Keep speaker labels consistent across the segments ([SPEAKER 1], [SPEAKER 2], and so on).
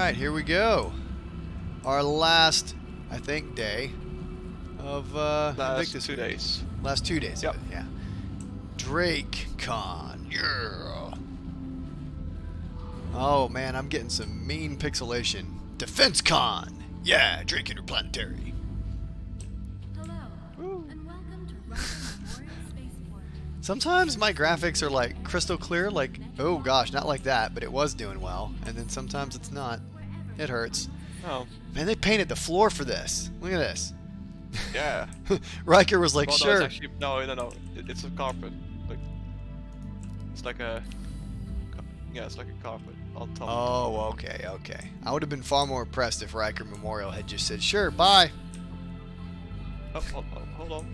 [SPEAKER 1] right, here we go. Our last, I think, day of Invictus.
[SPEAKER 2] 2 days.
[SPEAKER 1] Last 2 days.
[SPEAKER 2] Yep.
[SPEAKER 1] Of it, yeah. DefenseCon. Yeah. Oh man, I'm getting some mean pixelation. DefenseCon. Yeah, Drake Interplanetary.
[SPEAKER 3] Hello, and welcome to Russian Memorial Spaceport.
[SPEAKER 1] Sometimes my graphics are like crystal clear, like, oh gosh, not like that, but it was doing well. And then sometimes it's not. It hurts.
[SPEAKER 2] Oh.
[SPEAKER 1] Man, they painted the floor for this. Look at this.
[SPEAKER 2] Yeah.
[SPEAKER 1] Riker was like,
[SPEAKER 2] Well,
[SPEAKER 1] sure.
[SPEAKER 2] No, it's actually, no. It's a carpet. Like, it's like a. Yeah, it's like a carpet on top.
[SPEAKER 1] Oh, okay. I would have been far more impressed if Riker Memorial had just said, sure, bye.
[SPEAKER 2] Oh, hold on.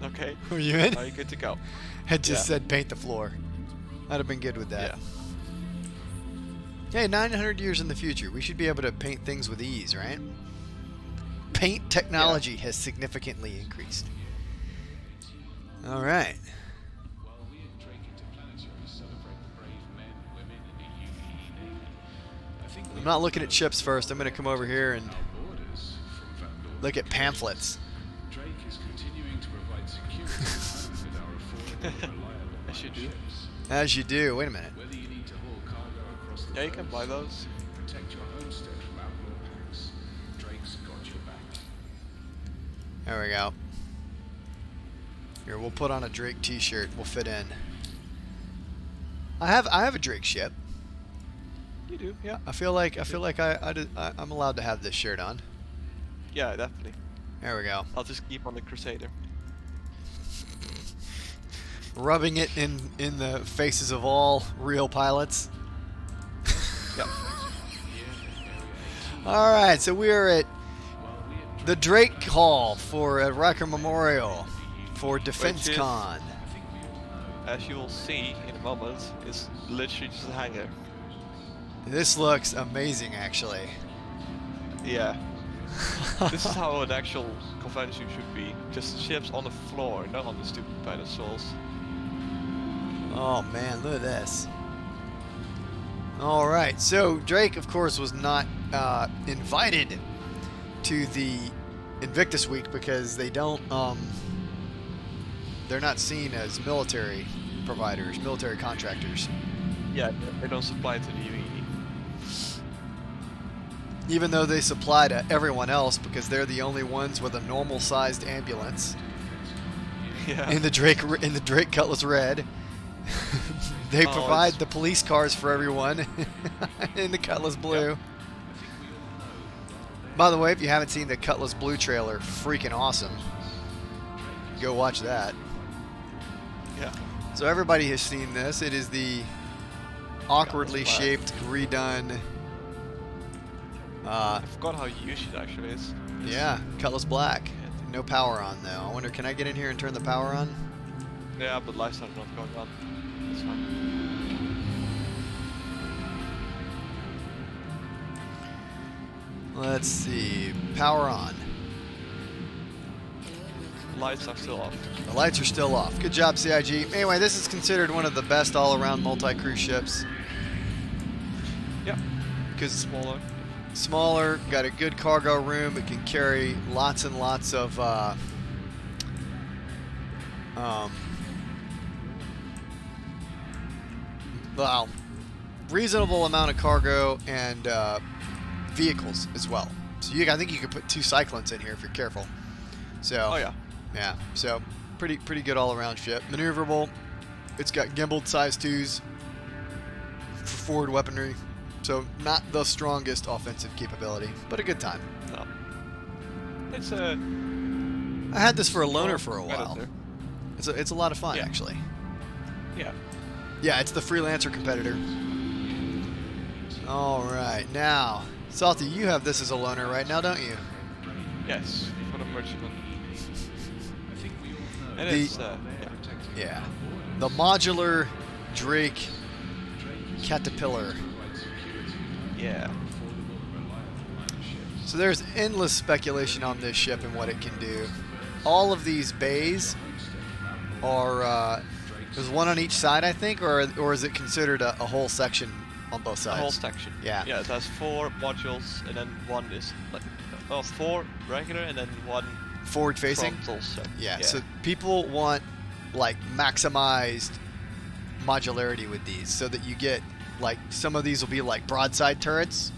[SPEAKER 2] Okay.
[SPEAKER 1] Were you in?
[SPEAKER 2] Are you good to go?
[SPEAKER 1] Had just
[SPEAKER 2] Yeah.
[SPEAKER 1] said paint the floor. I'd have been good with that.
[SPEAKER 2] Yeah.
[SPEAKER 1] Hey, 900 years in the future, we should be able to paint things with ease, right? Paint technology has significantly increased. All right. I'm not looking at ships first. I'm going to come over here and look at pamphlets.
[SPEAKER 2] As you do.
[SPEAKER 1] As you do. Wait a minute.
[SPEAKER 2] Yeah, you can buy those.
[SPEAKER 1] There we go. Here, we'll put on a Drake t-shirt. We'll fit in. I have a Drake ship.
[SPEAKER 2] You do, yeah.
[SPEAKER 1] I feel like I'm allowed to have this shirt on.
[SPEAKER 2] Yeah, definitely.
[SPEAKER 1] There we go.
[SPEAKER 2] I'll just keep on the Crusader.
[SPEAKER 1] Rubbing it in the faces of all real pilots.
[SPEAKER 2] Yep.
[SPEAKER 1] All right, so we are at the Drake Hall for a Riker Memorial for DefenseCon.
[SPEAKER 2] As you will see in a moment, is literally just a hangar.
[SPEAKER 1] This looks amazing, actually.
[SPEAKER 2] Yeah. This is how an actual convention should be. Just ships on the floor, not on the stupid pedestals.
[SPEAKER 1] Oh man, look at this. All right, so Drake, of course, was not invited to the Invictus week because they don't. They're not seen as military providers, military contractors.
[SPEAKER 2] Yeah, they don't supply to the UE.
[SPEAKER 1] Even though they supply to everyone else because they're the only ones with a normal-sized ambulance.
[SPEAKER 2] Yeah.
[SPEAKER 1] In the Drake Cutlass Red. They provide the police cars for everyone in the Cutlass Blue.
[SPEAKER 2] Yep.
[SPEAKER 1] By the way, if you haven't seen the Cutlass Blue trailer, freaking awesome. Go watch that.
[SPEAKER 2] Yeah.
[SPEAKER 1] So everybody has seen this. It is the awkwardly shaped, redone.
[SPEAKER 2] I forgot how huge it actually is.
[SPEAKER 1] Yeah, Cutlass Black. No power on though. I wonder, can I get in here and turn the power on?
[SPEAKER 2] Yeah, but lifestyle's not going on. That's fine.
[SPEAKER 1] Let's see. Power on.
[SPEAKER 2] Lights are still off.
[SPEAKER 1] The lights are still off. Good job, CIG. Anyway, this is considered one of the best all-around multi-cruise ships.
[SPEAKER 2] Yep.
[SPEAKER 1] Because
[SPEAKER 2] Smaller.
[SPEAKER 1] got a good cargo room. It can carry lots and lots of well, reasonable amount of cargo and vehicles as well. So I think you could put 2 Cyclones in here if you're careful. So
[SPEAKER 2] Oh yeah.
[SPEAKER 1] yeah, so pretty good all-around ship. Maneuverable. It's got gimbaled size 2s for forward weaponry. So not the strongest offensive capability, but a good time.
[SPEAKER 2] No. It's a.
[SPEAKER 1] I had this for a loaner for a while.
[SPEAKER 2] competitor.
[SPEAKER 1] It's a lot of fun
[SPEAKER 2] Yeah.
[SPEAKER 1] actually.
[SPEAKER 2] Yeah.
[SPEAKER 1] Yeah, it's the freelancer competitor. All right, now Salty, you have this as a loaner right now, don't you?
[SPEAKER 2] Yes. For the merchantman. And
[SPEAKER 1] The-
[SPEAKER 2] it's yeah.
[SPEAKER 1] Yeah. The modular Drake Caterpillar.
[SPEAKER 2] Yeah.
[SPEAKER 1] So there's endless speculation on this ship and what it can do. All of these bays are there's one on each side, I think, or is it considered a whole section on both
[SPEAKER 2] The whole
[SPEAKER 1] sides.
[SPEAKER 2] section.
[SPEAKER 1] Yeah.
[SPEAKER 2] Yeah, it has 4 modules, and then one is like, 4 regular, and then one
[SPEAKER 1] Forward facing.
[SPEAKER 2] frontal set.
[SPEAKER 1] Yeah. So people want like maximized modularity with these, so that you get like some of these will be like broadside turrets.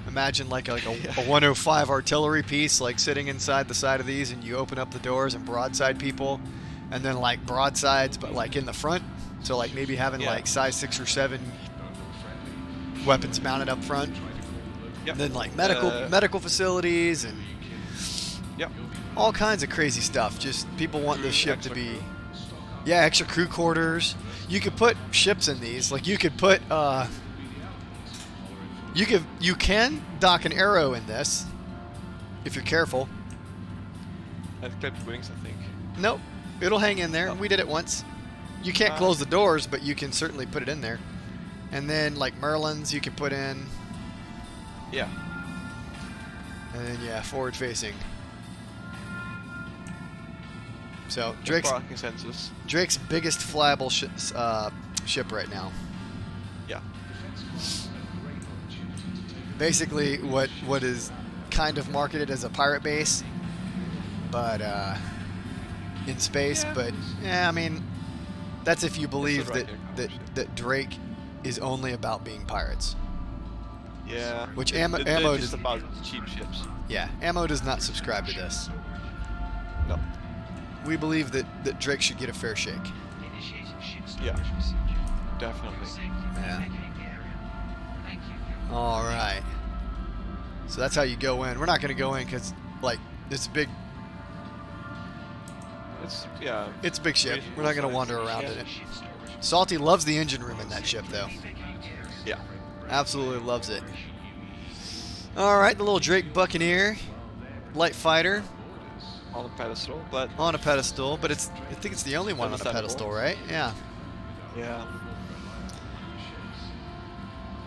[SPEAKER 1] Imagine like a 105 artillery piece like sitting inside the side of these, and you open up the doors and broadside people, and then like broadsides but like in the front. So like maybe having like size 6 or 7 weapons mounted up front.
[SPEAKER 2] Yep.
[SPEAKER 1] And then like medical facilities and
[SPEAKER 2] Yep.
[SPEAKER 1] all kinds of crazy stuff. Just people want this ship to be, extra crew quarters. You could put ships in these. Like you could put, you can dock an arrow in this if you're careful.
[SPEAKER 2] And clipped wings, I think.
[SPEAKER 1] Nope, it'll hang in there. We did it once. You can't close the doors, but you can certainly put it in there. And then like Merlins, you can put in.
[SPEAKER 2] Yeah.
[SPEAKER 1] And then forward facing. So
[SPEAKER 2] Parking sensors.
[SPEAKER 1] Drake's biggest flyable ship right now.
[SPEAKER 2] Yeah.
[SPEAKER 1] Basically, what is kind of marketed as a pirate base, but in space.
[SPEAKER 2] Yeah.
[SPEAKER 1] But I mean, that's if you believe
[SPEAKER 2] right
[SPEAKER 1] that Drake is only about being pirates.
[SPEAKER 2] Yeah.
[SPEAKER 1] Which
[SPEAKER 2] They're
[SPEAKER 1] a.m.m.o
[SPEAKER 2] just
[SPEAKER 1] does.
[SPEAKER 2] about cheap ships.
[SPEAKER 1] Yeah, a.m.m.o does not subscribe to this.
[SPEAKER 2] No.
[SPEAKER 1] We believe that Drake should get a fair shake.
[SPEAKER 2] Yeah. Definitely.
[SPEAKER 1] Yeah. All right. So that's how you go in. We're not going to go in because, like, it's big. It's a big ship. We're not going to wander around in it. Salty loves the engine room in that ship, though.
[SPEAKER 2] Yeah.
[SPEAKER 1] Absolutely loves it. All right, the little Drake Buccaneer, light fighter.
[SPEAKER 2] On a pedestal, but
[SPEAKER 1] On a pedestal, but I think it's the only one on a
[SPEAKER 2] Understandable.
[SPEAKER 1] pedestal, right? Yeah.
[SPEAKER 2] yeah.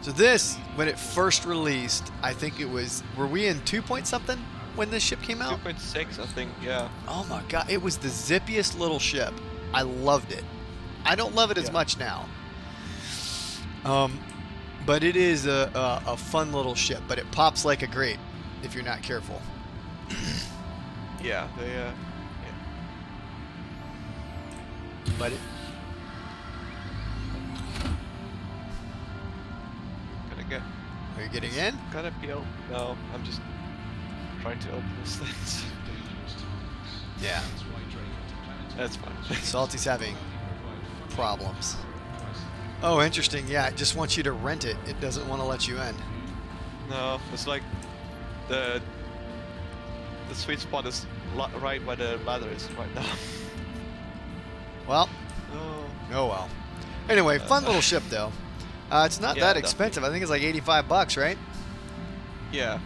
[SPEAKER 1] So this, when it first released, I think it was, were we in 2 point something when this ship came out?
[SPEAKER 2] 2.6, I think. Yeah.
[SPEAKER 1] Oh my god, it was the zippiest little ship. I loved it. I don't love it as much now. But it is a fun little ship, but it pops like a grape if you're not careful.
[SPEAKER 2] Yeah.
[SPEAKER 1] But it, are you getting in?
[SPEAKER 2] Gotta be open. No, I'm just trying to open these things.
[SPEAKER 1] Yeah.
[SPEAKER 2] That's fine.
[SPEAKER 1] Salty's having problems. Oh, interesting. Yeah, it just wants you to rent it. It doesn't want to let you in.
[SPEAKER 2] No, it's like the sweet spot is right where the ladder is right now.
[SPEAKER 1] Well,
[SPEAKER 2] Oh.
[SPEAKER 1] oh well. Anyway, fun little ship though. It's not
[SPEAKER 2] Yeah,
[SPEAKER 1] that
[SPEAKER 2] definitely.
[SPEAKER 1] expensive. I think it's like $85, right?
[SPEAKER 2] Yeah.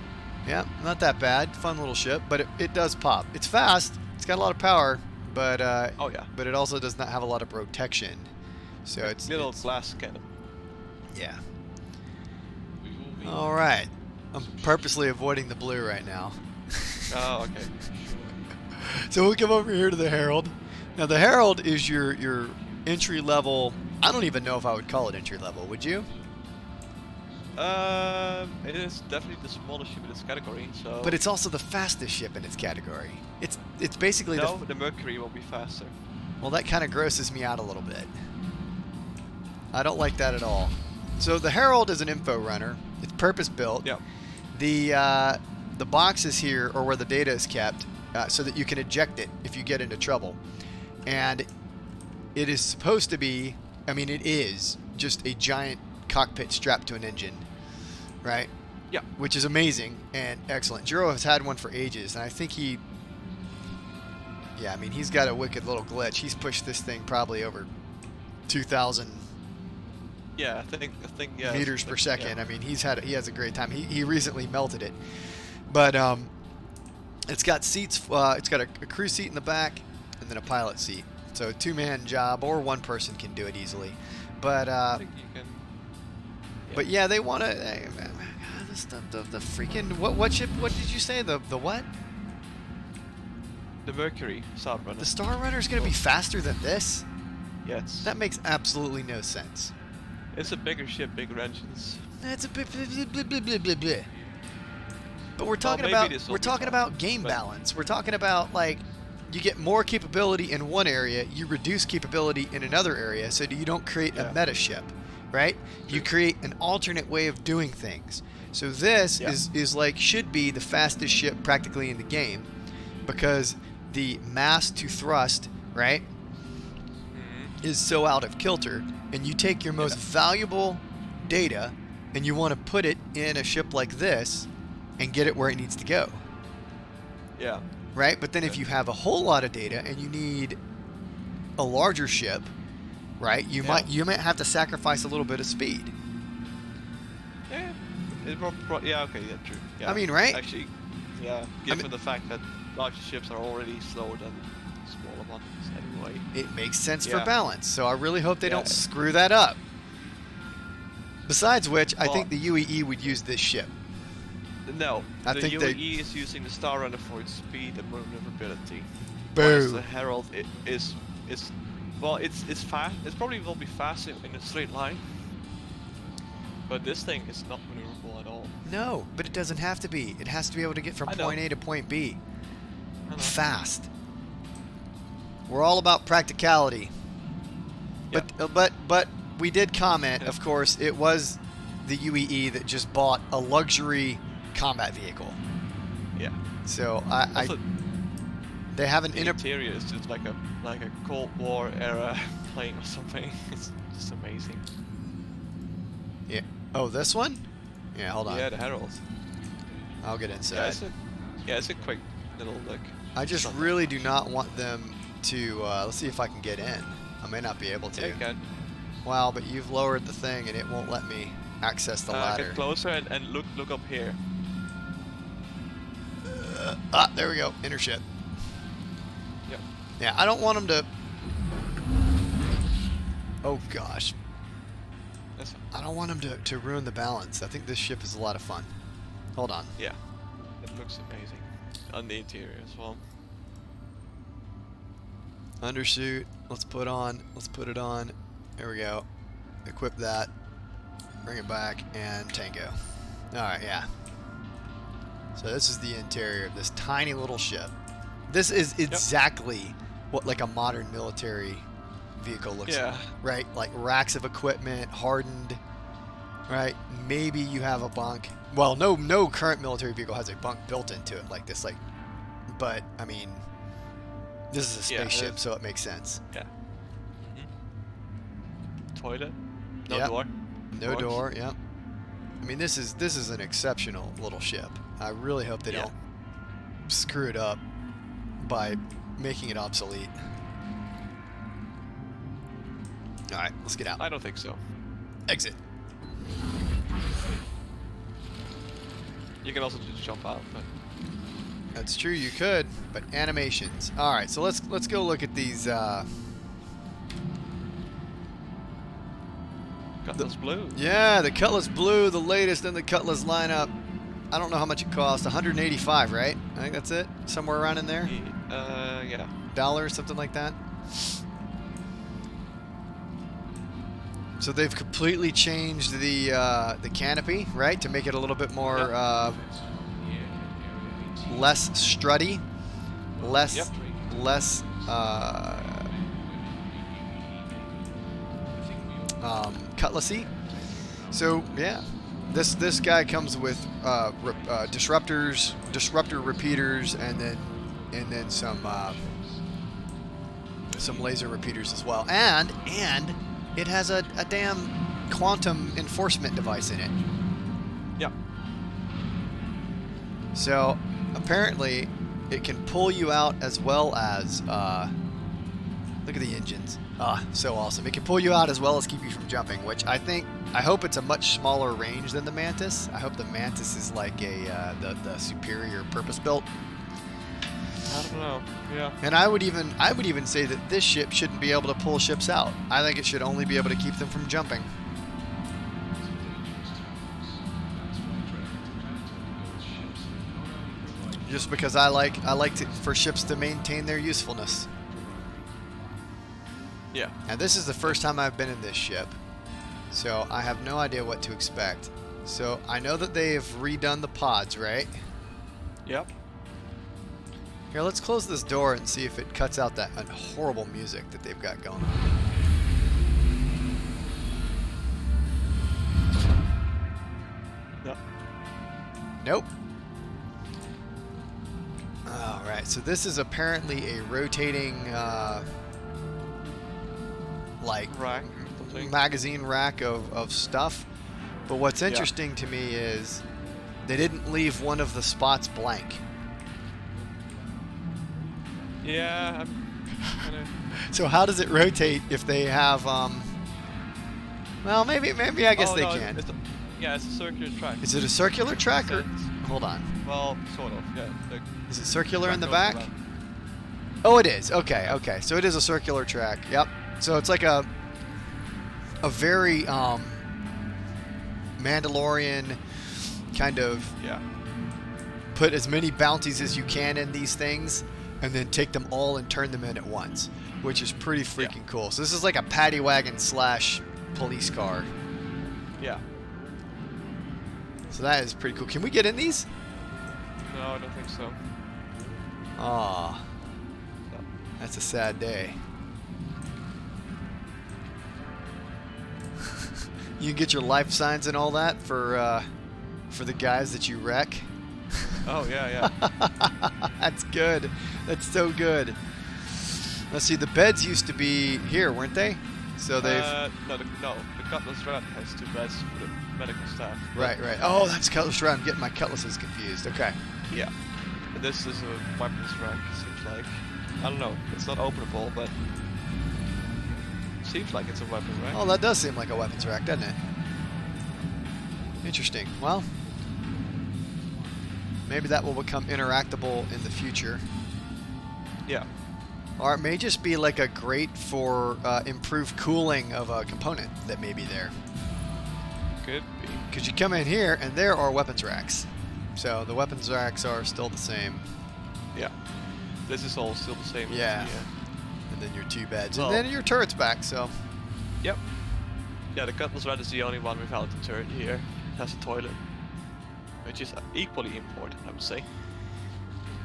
[SPEAKER 1] Yeah, not that bad. Fun little ship, but it does pop. It's fast. It's got a lot of power, but
[SPEAKER 2] Oh yeah.
[SPEAKER 1] but it also does not have a lot of protection. So it's
[SPEAKER 2] Little glass cannon.
[SPEAKER 1] yeah. All right. I'm purposely avoiding the blue right now.
[SPEAKER 2] Oh, okay.
[SPEAKER 1] So we come over here to the Herald. Now the Herald is your entry level. I don't even know if I would call it entry level. Would you?
[SPEAKER 2] It is definitely the smallest ship in this category. So.
[SPEAKER 1] But it's also the fastest ship in its category. It's basically
[SPEAKER 2] no, the Mercury will be faster.
[SPEAKER 1] well, that kind of grosses me out a little bit. I don't like that at all. So the Herald is an info runner. It's purpose built.
[SPEAKER 2] Yep.
[SPEAKER 1] The boxes here are where the data is kept, so that you can eject it if you get into trouble. And it is supposed to be, I mean, it is just a giant cockpit strapped to an engine, right?
[SPEAKER 2] Yeah.
[SPEAKER 1] Which is amazing and excellent. Jiro has had one for ages, and I think he's got a wicked little glitch. He's pushed this thing probably over 2,000
[SPEAKER 2] Yeah, I think yeah.
[SPEAKER 1] meters per second.
[SPEAKER 2] Yeah.
[SPEAKER 1] I mean, he has a great time. He recently melted it, but it's got seats. It's got a crew seat in the back, and then a pilot seat. So a two-man job, or one person can do it easily. But
[SPEAKER 2] I think you can.
[SPEAKER 1] but yeah, they want to. The freaking what ship? What did you say? The what?
[SPEAKER 2] The Mercury Star Runner.
[SPEAKER 1] The Star Runner is going to be faster than this?
[SPEAKER 2] Yes.
[SPEAKER 1] That makes absolutely no sense.
[SPEAKER 2] It's a bigger ship, bigger engines.
[SPEAKER 1] That's a bit. But we're talking
[SPEAKER 2] maybe
[SPEAKER 1] about
[SPEAKER 2] this will be fun,
[SPEAKER 1] game
[SPEAKER 2] but-
[SPEAKER 1] balance. We're talking about like you get more capability in one area, you reduce capability in another area, so that you don't create a meta ship, right? You create an alternate way of doing things. So this is like should be the fastest ship practically in the game, because the mass to thrust, right, is so out of kilter, and you take your most valuable data and you want to put it in a ship like this and get it where it needs to go.
[SPEAKER 2] Yeah.
[SPEAKER 1] Right? But then if you have a whole lot of data and you need a larger ship, right? You might have to sacrifice a little bit of speed.
[SPEAKER 2] Yeah. Okay, yeah, true. Yeah.
[SPEAKER 1] I mean, right?
[SPEAKER 2] Actually, yeah. Given the fact that larger ships are already slower than smaller ones anyway.
[SPEAKER 1] It makes sense for
[SPEAKER 2] Yeah.
[SPEAKER 1] balance. So I really hope they don't
[SPEAKER 2] Yeah.
[SPEAKER 1] screw that up. Besides which, I
[SPEAKER 2] Well-
[SPEAKER 1] think the UEE would use this ship.
[SPEAKER 2] No,
[SPEAKER 1] I
[SPEAKER 2] the
[SPEAKER 1] think they-
[SPEAKER 2] UAE is using the Star Runner for its speed and maneuverability.
[SPEAKER 1] Boom.
[SPEAKER 2] Whereas the Herald is well, it's fast. It probably will be fast in a straight line. But this thing is not maneuverable at all.
[SPEAKER 1] No, but it doesn't have to be. It has to be able to get from
[SPEAKER 2] I know.
[SPEAKER 1] point A to point B
[SPEAKER 2] I know.
[SPEAKER 1] fast. We're all about practicality. But we did comment, of course, it was the UEE that just bought a luxury combat vehicle.
[SPEAKER 2] Yeah.
[SPEAKER 1] So
[SPEAKER 2] Also,
[SPEAKER 1] they have an
[SPEAKER 2] the interior is just like a Cold War era plane or something. It's just amazing.
[SPEAKER 1] Yeah. Oh, this one? Yeah, hold on.
[SPEAKER 2] Yeah, the Herald.
[SPEAKER 1] I'll get
[SPEAKER 2] Yeah,
[SPEAKER 1] inside.
[SPEAKER 2] it's a quick little look.
[SPEAKER 1] I just
[SPEAKER 2] Something.
[SPEAKER 1] really do not want them to. Let's see if I can get in. I may not be able to.
[SPEAKER 2] Yeah, you can.
[SPEAKER 1] Wow, but you've lowered the thing and it won't let me access the ladder.
[SPEAKER 2] Get closer and look up here.
[SPEAKER 1] There we go. Inner ship.
[SPEAKER 2] Yep.
[SPEAKER 1] Yeah, I don't want them to. Oh gosh,
[SPEAKER 2] That's,
[SPEAKER 1] I don't want them to ruin the balance. I think this ship is a lot of fun. Hold on.
[SPEAKER 2] yeah, it looks amazing on the interior as well.
[SPEAKER 1] Undersuit. Let's put on. Let's put it on. There we go. Equip that. Bring it back and tango. All right, yeah. So this is the interior of this tiny little ship. This is exactly what like a modern military vehicle looks like, right? Like racks of equipment, hardened, right? Maybe you have a bunk. Well, no current military vehicle has a bunk built into it like this. Like, but I mean, this is a spaceship, so it makes sense.
[SPEAKER 2] Yeah. Toilet. No
[SPEAKER 1] Yep.
[SPEAKER 2] door.
[SPEAKER 1] No
[SPEAKER 2] Doors.
[SPEAKER 1] door. Yep. I mean, this is an exceptional little ship. I really hope they don't screw it up by making it obsolete. All right, let's get out.
[SPEAKER 2] I don't think so.
[SPEAKER 1] Exit.
[SPEAKER 2] You can also just jump out, but
[SPEAKER 1] That's true, you could, but animations. All right, so let's go look at these.
[SPEAKER 2] Cutlass Blue.
[SPEAKER 1] Yeah, the Cutlass Blue, the latest in the Cutlass lineup. I don't know how much it costs. 185, right? I think that's it. Somewhere around in there.
[SPEAKER 2] Yeah.
[SPEAKER 1] $1, something like that. So they've completely changed the canopy, right, to make it a little bit more less strutty, less cutlassy. So yeah, this guy comes with disruptor repeaters, and then some laser repeaters as well, and it has a damn quantum enforcement device in it.
[SPEAKER 2] Yeah.
[SPEAKER 1] So apparently it can pull you out as well as look at the engines. So awesome. It can pull you out as well as keep you from jumping, which I hope it's a much smaller range than the Mantis. I hope the Mantis is like the superior purpose built.
[SPEAKER 2] I don't know. Yeah.
[SPEAKER 1] And I would even say that this ship shouldn't be able to pull ships out. I think it should only be able to keep them from jumping. Just because I like for ships to maintain their usefulness.
[SPEAKER 2] Yeah.
[SPEAKER 1] And this is the first time I've been in this ship. So I have no idea what to expect. So I know that they have redone the pods, right?
[SPEAKER 2] Yep.
[SPEAKER 1] Here, let's close this door and see if it cuts out that horrible music that they've got going on.
[SPEAKER 2] Yep.
[SPEAKER 1] Nope. Alright, so this is apparently a rotating, like,
[SPEAKER 2] Rack. Something.
[SPEAKER 1] magazine rack of stuff. But what's interesting to me is they didn't leave one of the spots blank.
[SPEAKER 2] Yeah. I'm kinda...
[SPEAKER 1] So how does it rotate if they have, well, maybe I guess
[SPEAKER 2] Oh,
[SPEAKER 1] they
[SPEAKER 2] no,
[SPEAKER 1] can.
[SPEAKER 2] It's a circular track.
[SPEAKER 1] Is it a circular track or? Hold on.
[SPEAKER 2] Well, sort of. Yeah.
[SPEAKER 1] Is it circular in the
[SPEAKER 2] track
[SPEAKER 1] back?
[SPEAKER 2] goes around.
[SPEAKER 1] Oh, it is. Okay, okay. So it is a circular track. Yep. So it's like a very Mandalorian kind of
[SPEAKER 2] Yeah.
[SPEAKER 1] put as many bounties as you can in these things and then take them all and turn them in at once, which is pretty freaking cool. So this is like a paddy wagon / police car.
[SPEAKER 2] Yeah.
[SPEAKER 1] So that is pretty cool. Can we get in these?
[SPEAKER 2] No, I don't think so.
[SPEAKER 1] Aw,
[SPEAKER 2] No.
[SPEAKER 1] that's a sad day. You can get your life signs and all that for the guys that you wreck.
[SPEAKER 2] Oh yeah, yeah.
[SPEAKER 1] That's good. That's so good. Let's see. The beds used to be here, weren't they? So they've
[SPEAKER 2] No, the Cutlass Rat has 2 beds for the medical staff.
[SPEAKER 1] right. Oh, that's Cutlass Rat. I'm getting my cutlasses confused. Okay.
[SPEAKER 2] Yeah. And this is a weapons rack, seems like. I don't know, it's not openable, but seems like it's a weapon rack.
[SPEAKER 1] Oh, that does seem like a weapons rack, doesn't it? Interesting. Well, maybe that will become interactable in the future.
[SPEAKER 2] Yeah.
[SPEAKER 1] Or it may just be like a grate for improved cooling of a component that may be there.
[SPEAKER 2] Could be.
[SPEAKER 1] Because you come in here and there are weapons racks. So the weapons racks are still the same.
[SPEAKER 2] Yeah. This is all still the same. as
[SPEAKER 1] Yeah.
[SPEAKER 2] the,
[SPEAKER 1] And then your 2 beds.
[SPEAKER 2] Well-
[SPEAKER 1] And then your turret's back, so.
[SPEAKER 2] Yep. Yeah, the Cutlass Rat is the only one without the turret here. It has a toilet. Which is equally important, I would say.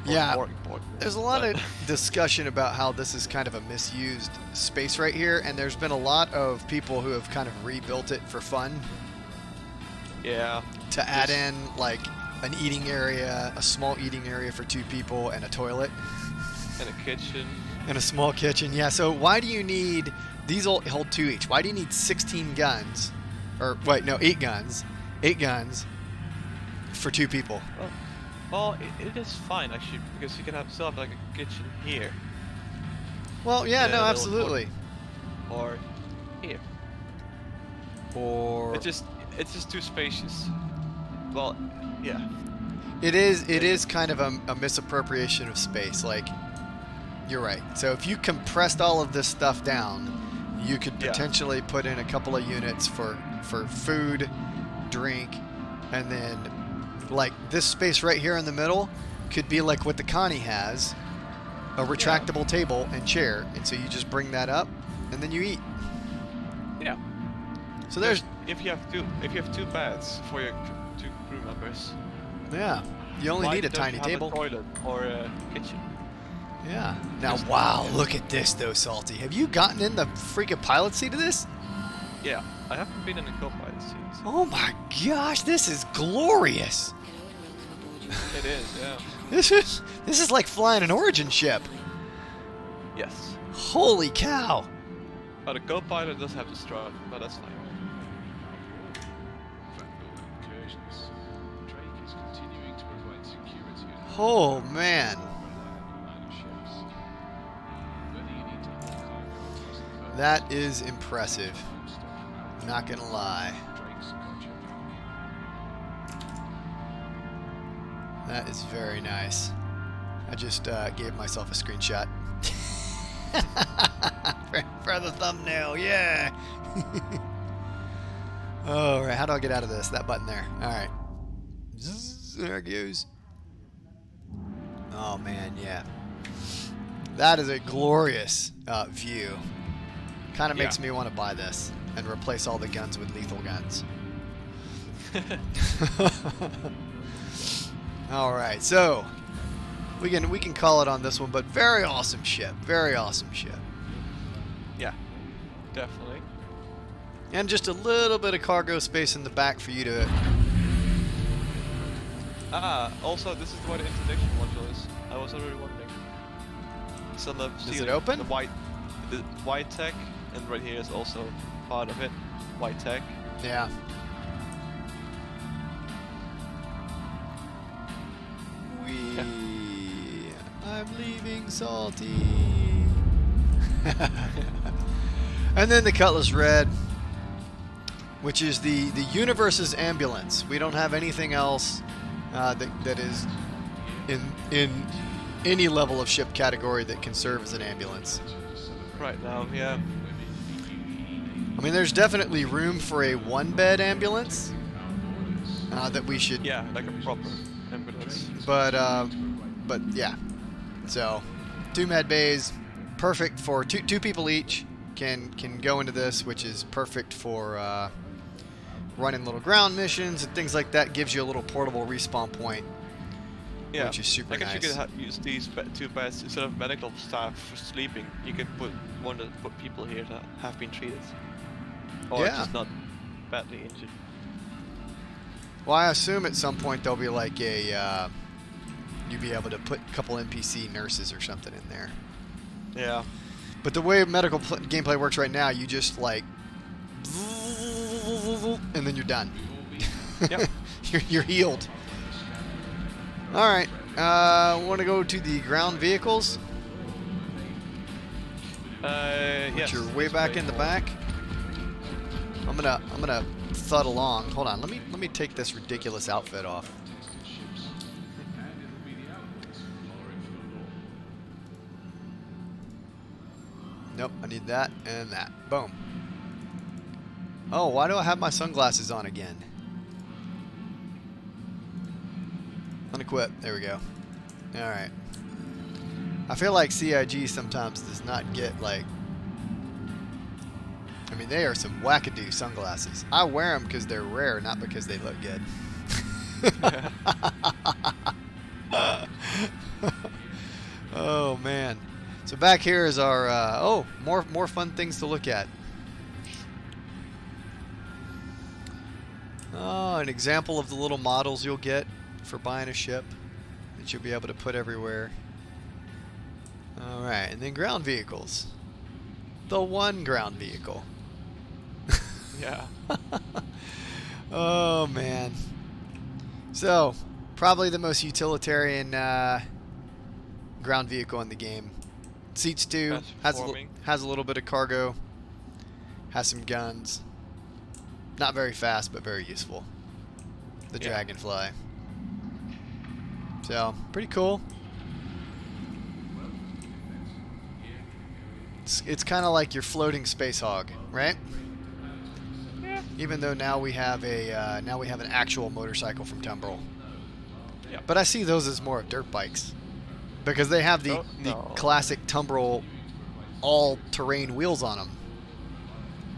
[SPEAKER 2] Or
[SPEAKER 1] Yeah.
[SPEAKER 2] more important.
[SPEAKER 1] There's a lot
[SPEAKER 2] but-
[SPEAKER 1] of discussion about how this is kind of a misused space right here, and there's been a lot of people who have kind of rebuilt it for fun
[SPEAKER 2] Yeah.
[SPEAKER 1] to add
[SPEAKER 2] Just-
[SPEAKER 1] in like an eating area, a small eating area for 2 people, and a toilet,
[SPEAKER 2] And a kitchen.
[SPEAKER 1] and a small kitchen. Yeah, so why do you need, these all hold 2 each, why do you need 16 guns? Or, wait, no, 8 guns. 8 guns for 2 people.
[SPEAKER 2] Well, it is fine actually, because you can still have like a kitchen here.
[SPEAKER 1] Well, yeah,
[SPEAKER 2] Yeah,
[SPEAKER 1] no,
[SPEAKER 2] little
[SPEAKER 1] absolutely.
[SPEAKER 2] Or here.
[SPEAKER 1] Or
[SPEAKER 2] It's just too spacious. Well, yeah.
[SPEAKER 1] it is kind of a misappropriation of space. Like, you're right. So if you compressed all of this stuff down, you could
[SPEAKER 2] Yeah.
[SPEAKER 1] potentially put in a couple of units for food, drink, and then like this space right here in the middle could be like what the Connie has, a retractable table and chair, and so you just bring that up and then you eat.
[SPEAKER 2] Yeah.
[SPEAKER 1] So there's
[SPEAKER 2] if you have two beds for your 2 crew members.
[SPEAKER 1] yeah, you only
[SPEAKER 2] why
[SPEAKER 1] need a
[SPEAKER 2] don't
[SPEAKER 1] tiny
[SPEAKER 2] you have
[SPEAKER 1] table.
[SPEAKER 2] A toilet or a kitchen.
[SPEAKER 1] Yeah. Now,
[SPEAKER 2] Just-
[SPEAKER 1] wow, look at this though, Salty. Have you gotten in the freaking pilot seat of this?
[SPEAKER 2] Yeah. I haven't been in a co-pilot seat.
[SPEAKER 1] Oh my gosh, this is glorious.
[SPEAKER 2] It is, yeah.
[SPEAKER 1] This is like flying an Origin ship.
[SPEAKER 2] Yes.
[SPEAKER 1] Holy cow.
[SPEAKER 2] But a co-pilot does have the strut, but that's fine.
[SPEAKER 1] Oh man. That is impressive. Not gonna lie. That is very nice. I just gave myself a screenshot. for the thumbnail, yeah. Alright, how do I get out of this? That button there. Alright. There it goes. Oh man, yeah. That is a glorious view. Kind of
[SPEAKER 2] Yeah.
[SPEAKER 1] makes me want to buy this and replace all the guns with lethal guns. All right, so we can call it on this one, but very awesome ship, very awesome ship,
[SPEAKER 2] Yeah, definitely.
[SPEAKER 1] and just a little bit of cargo space in the back for you to.
[SPEAKER 2] Also, this is where the interdiction module is. I was already wondering. So the
[SPEAKER 1] Does it open?
[SPEAKER 2] The white tech, and right here is also part of it. White tech.
[SPEAKER 1] Yeah. I'm leaving Salty. And then the Cutlass Red, which is the universe's ambulance. We don't have anything else that is in any level of ship category that can serve as an ambulance.
[SPEAKER 2] Right now, yeah.
[SPEAKER 1] I mean, there's definitely room for a one-bed ambulance that we should.
[SPEAKER 2] Yeah, like a proper ambulance.
[SPEAKER 1] But yeah. So, 2 med bays, perfect for two people each can go into this, which is perfect for running little ground missions and things like that. Gives you a little portable respawn point,
[SPEAKER 2] Yeah,
[SPEAKER 1] which is super
[SPEAKER 2] I guess
[SPEAKER 1] nice.
[SPEAKER 2] you could use these 2 beds instead of medical staff for sleeping. You could put people here that have been treated, or
[SPEAKER 1] Yeah.
[SPEAKER 2] just not badly injured.
[SPEAKER 1] Well, I assume at some point there'll be like a you'll be able to put a couple NPC nurses or something in there.
[SPEAKER 2] Yeah.
[SPEAKER 1] But the way medical gameplay works right now, you just like, and then you're done.
[SPEAKER 2] Yep.
[SPEAKER 1] you're healed. All right. Want to go to the ground vehicles?
[SPEAKER 2] Yes.
[SPEAKER 1] Which are way
[SPEAKER 2] this
[SPEAKER 1] back
[SPEAKER 2] way.
[SPEAKER 1] in the back. I'm gonna thud along. Hold on. Let me take this ridiculous outfit off. Nope, I need that and that. Boom. Oh, why do I have my sunglasses on again? Unequip. There we go. Alright. I feel like CIG sometimes does not get, like... I mean, they are some wackadoo sunglasses. I wear them because they're rare, not because they look good. Oh, man. So back here is our, more fun things to look at. Oh, an example of the little models you'll get for buying a ship that you'll be able to put everywhere. Alright, and then ground vehicles. The one ground vehicle.
[SPEAKER 2] Yeah.
[SPEAKER 1] Oh, man. So, probably the most utilitarian ground vehicle in the game. Seats 2,
[SPEAKER 2] Fast
[SPEAKER 1] has a little bit of cargo, has some guns. Not very fast, but very useful. The
[SPEAKER 2] Yeah.
[SPEAKER 1] Dragonfly. So, pretty cool. It's kind of like your floating space hog, right?
[SPEAKER 2] Yeah.
[SPEAKER 1] Even though now we have an actual motorcycle from Tumbrel.
[SPEAKER 2] Yeah.
[SPEAKER 1] But I see those as more of dirt bikes because they have the
[SPEAKER 2] No.
[SPEAKER 1] classic Tumbrel all-terrain wheels on them.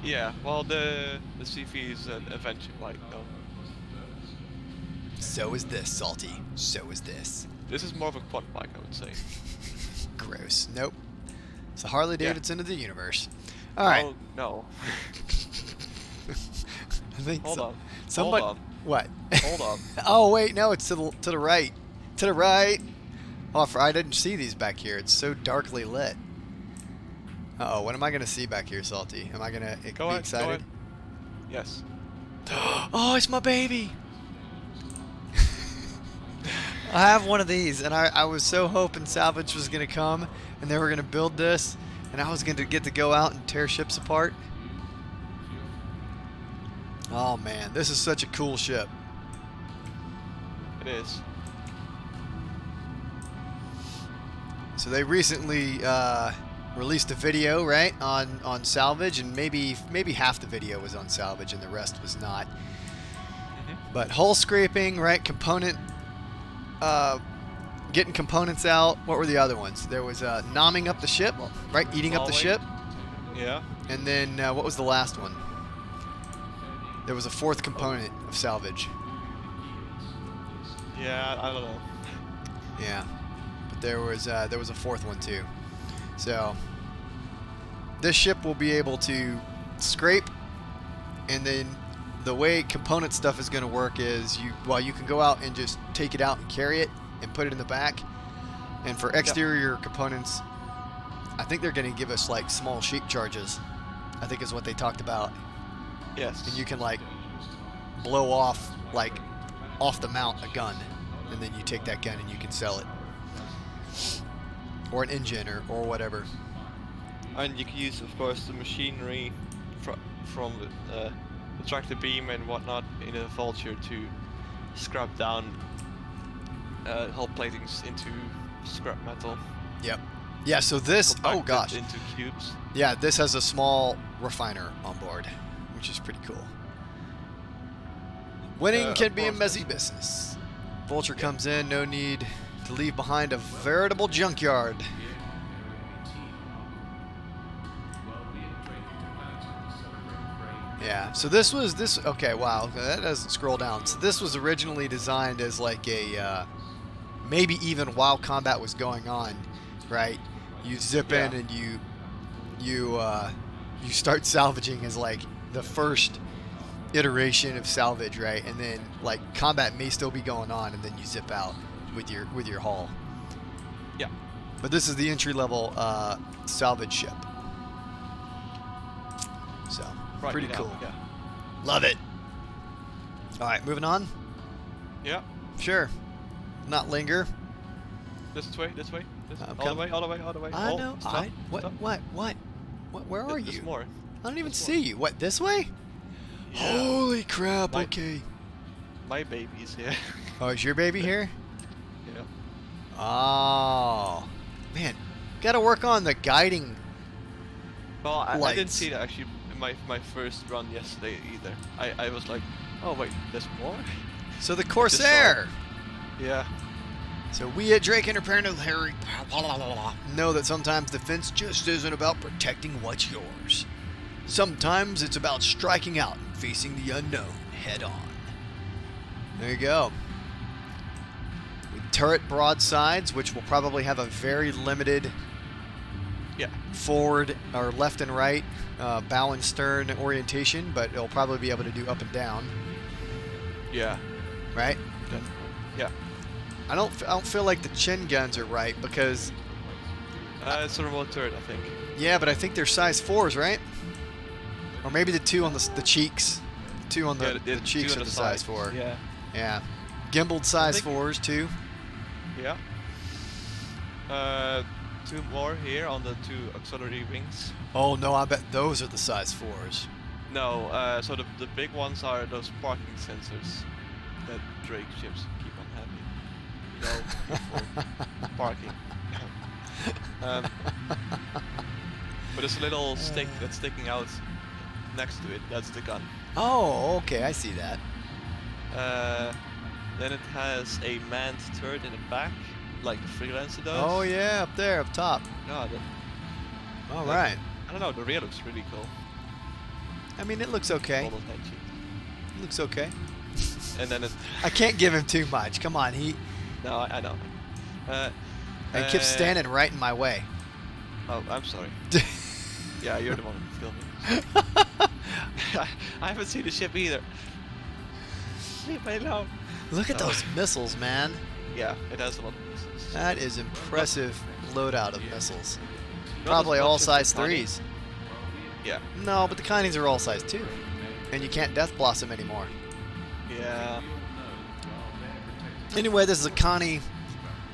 [SPEAKER 2] Yeah. Well, the CV is an adventure bike though.
[SPEAKER 1] So is this, Salty. So is this.
[SPEAKER 2] This is more of a quad bike, I would say.
[SPEAKER 1] Gross. Nope. It's the Harley
[SPEAKER 2] Yeah.
[SPEAKER 1] Davidson of the universe. All right.
[SPEAKER 2] Oh no.
[SPEAKER 1] I think
[SPEAKER 2] Hold on.
[SPEAKER 1] somebody.
[SPEAKER 2] Hold on.
[SPEAKER 1] What?
[SPEAKER 2] Hold on.
[SPEAKER 1] Oh wait, no, it's to the right. To the right. Oh, I didn't see these back here. It's so darkly lit. Uh-oh, what am I gonna see back here, Salty? Am I gonna be
[SPEAKER 2] Go ahead.
[SPEAKER 1] excited?
[SPEAKER 2] Go ahead. Yes.
[SPEAKER 1] Oh, it's my baby. I have one of these, and I was so hoping salvage was gonna come, and they were gonna build this, and I was gonna get to go out and tear ships apart. Oh man, this is such a cool ship.
[SPEAKER 2] It is.
[SPEAKER 1] So they recently released a video, right, on salvage, and maybe half the video was on salvage, and the rest was not. But hull scraping, right, getting components out. What were the other ones? There was nomming up the ship, right, eating up the
[SPEAKER 2] Mauling.
[SPEAKER 1] ship,
[SPEAKER 2] Yeah.
[SPEAKER 1] And then what was the last one? There was a fourth component of salvage.
[SPEAKER 2] Yeah, I don't know.
[SPEAKER 1] Yeah, but there was a fourth one too. So this ship will be able to scrape, and then the way component stuff is going to work is you can go out and just take it out and carry it and put it in the back. And for exterior components, I think they're going to give us like small sheep charges, I think is what they talked about.
[SPEAKER 2] Yes.
[SPEAKER 1] And you can like blow off like off the mount a gun, and then you take that gun and you can sell it, or an engine or whatever.
[SPEAKER 2] And you can use, of course, the machinery from the tractor beam and whatnot in a vulture to scrap down hull platings into scrap metal.
[SPEAKER 1] Yep. Yeah. So this.
[SPEAKER 2] Compact
[SPEAKER 1] Oh
[SPEAKER 2] it
[SPEAKER 1] gosh.
[SPEAKER 2] into cubes.
[SPEAKER 1] Yeah. This has a small refiner on board, which is pretty cool. Winning can be a messy business. Vulture comes in. No need to leave behind a veritable junkyard. Yeah, so this was okay, wow, that doesn't scroll down. So this was originally designed as like a, maybe even while combat was going on, right? You zip in and you start salvaging as like the first iteration of salvage, right? And then like combat may still be going on, and then you zip out with your haul.
[SPEAKER 2] Yeah.
[SPEAKER 1] But this is the entry level salvage ship. So pretty cool.
[SPEAKER 2] Yeah.
[SPEAKER 1] Love it. All right, moving on.
[SPEAKER 2] Yeah.
[SPEAKER 1] Sure. Not linger.
[SPEAKER 2] This way. This way.
[SPEAKER 1] I'm
[SPEAKER 2] All the way. All the way. All the way.
[SPEAKER 1] I
[SPEAKER 2] Oh,
[SPEAKER 1] know.
[SPEAKER 2] stop,
[SPEAKER 1] What?
[SPEAKER 2] stop.
[SPEAKER 1] What? Where are
[SPEAKER 2] There's
[SPEAKER 1] you?
[SPEAKER 2] more.
[SPEAKER 1] I don't even
[SPEAKER 2] There's
[SPEAKER 1] see you. What? This way?
[SPEAKER 2] Yeah.
[SPEAKER 1] Holy crap!
[SPEAKER 2] My-
[SPEAKER 1] Okay.
[SPEAKER 2] My baby's here.
[SPEAKER 1] Oh, is your baby here?
[SPEAKER 2] Yeah.
[SPEAKER 1] Oh, man, gotta work on the guiding.
[SPEAKER 2] Well, I didn't
[SPEAKER 1] Lights.
[SPEAKER 2] see that actually in my first run yesterday either. I was like, oh wait, there's more?
[SPEAKER 1] So the
[SPEAKER 2] just saw
[SPEAKER 1] Corsair.
[SPEAKER 2] Yeah.
[SPEAKER 1] So we at Drake Enterprise Harry know that sometimes defense just isn't about protecting what's yours. Sometimes it's about striking out and facing the unknown head on. There you go. With turret broadsides, which will probably have a very limited forward or left and right, bow and stern orientation, but it'll probably be able to do up and down,
[SPEAKER 2] Yeah.
[SPEAKER 1] right?
[SPEAKER 2] Yeah.
[SPEAKER 1] I don't feel like the chin guns are right because
[SPEAKER 2] It's a remote turret, I think.
[SPEAKER 1] yeah, but I think they're size 4s, right? Or maybe the two on the cheeks, two on the
[SPEAKER 2] Yeah,
[SPEAKER 1] cheeks
[SPEAKER 2] two
[SPEAKER 1] are
[SPEAKER 2] on
[SPEAKER 1] the size
[SPEAKER 2] sides.
[SPEAKER 1] 4.
[SPEAKER 2] Yeah.
[SPEAKER 1] Yeah, gimbaled size
[SPEAKER 2] think-
[SPEAKER 1] 4s too.
[SPEAKER 2] Yeah. Two more here on the two auxiliary wings.
[SPEAKER 1] Oh no, I bet those are the size 4s.
[SPEAKER 2] No, so the big ones are those parking sensors that Drake ships keep on having. You know, for parking. But there's a little stick that's sticking out next to it. That's the gun.
[SPEAKER 1] Oh, okay, I see that.
[SPEAKER 2] Then it has a manned turret in the back, like the Freelancer does.
[SPEAKER 1] Oh yeah, up there, up top.
[SPEAKER 2] God,
[SPEAKER 1] All
[SPEAKER 2] Like-
[SPEAKER 1] right.
[SPEAKER 2] I don't know. The rear looks really cool.
[SPEAKER 1] I mean, it looks okay.
[SPEAKER 2] All those head sheets.
[SPEAKER 1] It looks okay.
[SPEAKER 2] And then it.
[SPEAKER 1] I can't give him too much. Come on,
[SPEAKER 2] No, I know.
[SPEAKER 1] he keeps standing right in my way.
[SPEAKER 2] Oh, I'm sorry. Yeah, you're the one who killed me. I haven't seen the ship either. Leave me alone.
[SPEAKER 1] Look at
[SPEAKER 2] Oh.
[SPEAKER 1] those missiles, man.
[SPEAKER 2] Yeah, it has a lot of missiles.
[SPEAKER 1] That is impressive loadout of missiles.
[SPEAKER 2] Not
[SPEAKER 1] Probably
[SPEAKER 2] as
[SPEAKER 1] all
[SPEAKER 2] much as
[SPEAKER 1] size
[SPEAKER 2] the Connie.
[SPEAKER 1] 3s.
[SPEAKER 2] Yeah.
[SPEAKER 1] No, but the Connies are all size 2. And you can't Death Blossom anymore.
[SPEAKER 2] Yeah.
[SPEAKER 1] Anyway, this is a Connie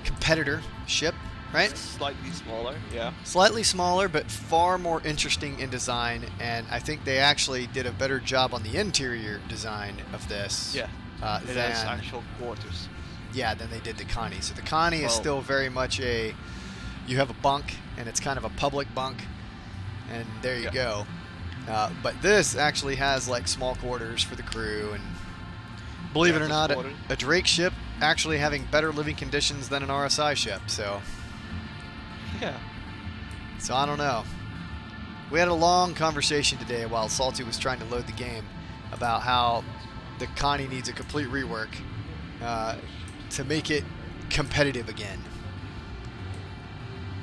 [SPEAKER 1] competitor ship, right?
[SPEAKER 2] Slightly smaller. Yeah.
[SPEAKER 1] Slightly smaller, but far more interesting in design, and I think they actually did a better job on the interior design of this
[SPEAKER 2] Yeah. It
[SPEAKER 1] than
[SPEAKER 2] has actual quarters.
[SPEAKER 1] than they did the Connie. So the Connie is
[SPEAKER 2] Well-
[SPEAKER 1] still very much you have a bunk, and it's kind of a public bunk, and there you
[SPEAKER 2] Yeah.
[SPEAKER 1] go. But this actually has like small quarters for the crew, and believe
[SPEAKER 2] Yeah,
[SPEAKER 1] it or
[SPEAKER 2] it's
[SPEAKER 1] not,
[SPEAKER 2] quartered.
[SPEAKER 1] a Drake ship actually having better living conditions than an RSI ship. So
[SPEAKER 2] Yeah.
[SPEAKER 1] I don't know. We had a long conversation today while Salty was trying to load the game about how the Connie needs a complete rework to make it competitive again.